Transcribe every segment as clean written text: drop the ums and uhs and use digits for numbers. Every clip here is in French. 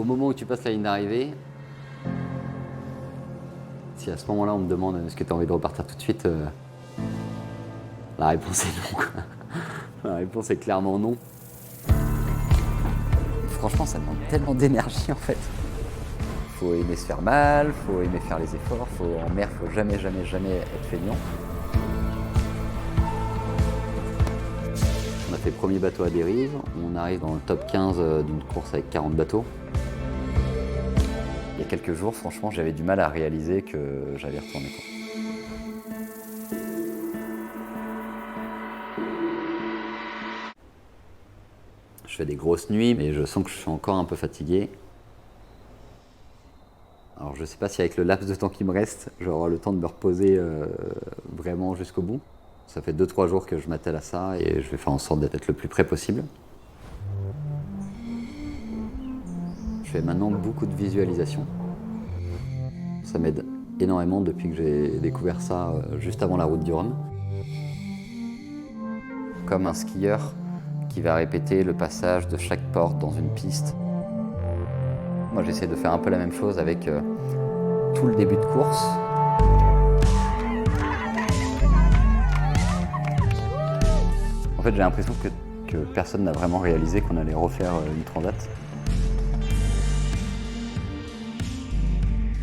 Au moment où tu passes la ligne d'arrivée, si à ce moment-là on me demande est-ce que tu as envie de repartir tout de suite, la réponse est non, quoi. La réponse est clairement non. Franchement, ça demande tellement d'énergie en fait. Faut aimer se faire mal, faut aimer faire les efforts, en mer, faut jamais être feignant. On a fait le premier bateau à dérive, on arrive dans le top 15 d'une course avec 40 bateaux. Il y a quelques jours, franchement, j'avais du mal à réaliser que j'allais retourner, quoi. Je fais des grosses nuits, mais je sens que je suis encore un peu fatigué. Alors je sais pas si avec le laps de temps qui me reste, j'aurai le temps de me reposer vraiment jusqu'au bout. Ça fait 2-3 jours que je m'attelle à ça et je vais faire en sorte d'être le plus près possible. Je fais maintenant beaucoup de visualisation. Ça m'aide énormément depuis que j'ai découvert ça juste avant la route du Rhum. Comme un skieur qui va répéter le passage de chaque porte dans une piste. Moi j'essaie de faire un peu la même chose avec tout le début de course. En fait j'ai l'impression que personne n'a vraiment réalisé qu'on allait refaire une transat.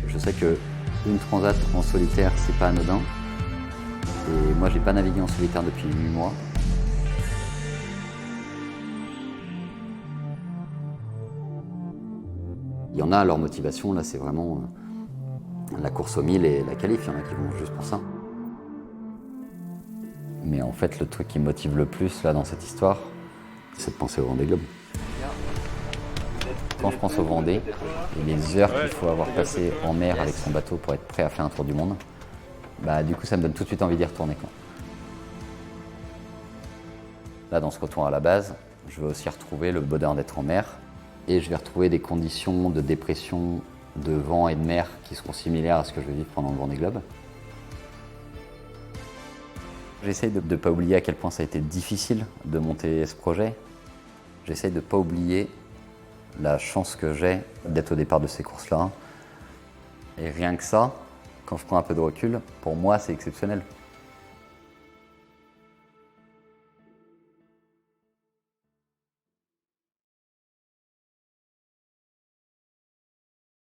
Je sais qu'une transat en solitaire c'est pas anodin. Et moi j'ai pas navigué en solitaire depuis 8 mois. Il y en a, leur motivation, là, c'est vraiment la course au 1000 et la qualif. Il y en a qui vont juste pour ça. Mais en fait, le truc qui me motive le plus, là, dans cette histoire, c'est de penser au Vendée Globe. Quand je pense au Vendée, et les heures qu'il faut avoir passées en mer avec son bateau pour être prêt à faire un tour du monde, bah, du coup, ça me donne tout de suite envie d'y retourner, quoi. Là, dans ce retour à la base, je vais aussi retrouver le bonheur d'être en mer. Et je vais retrouver des conditions de dépression, de vent et de mer qui seront similaires à ce que je vais vivre pendant le Vendée Globe. J'essaye de ne pas oublier à quel point ça a été difficile de monter ce projet. J'essaye de ne pas oublier la chance que j'ai d'être au départ de ces courses-là. Et rien que ça, quand je prends un peu de recul, pour moi c'est exceptionnel.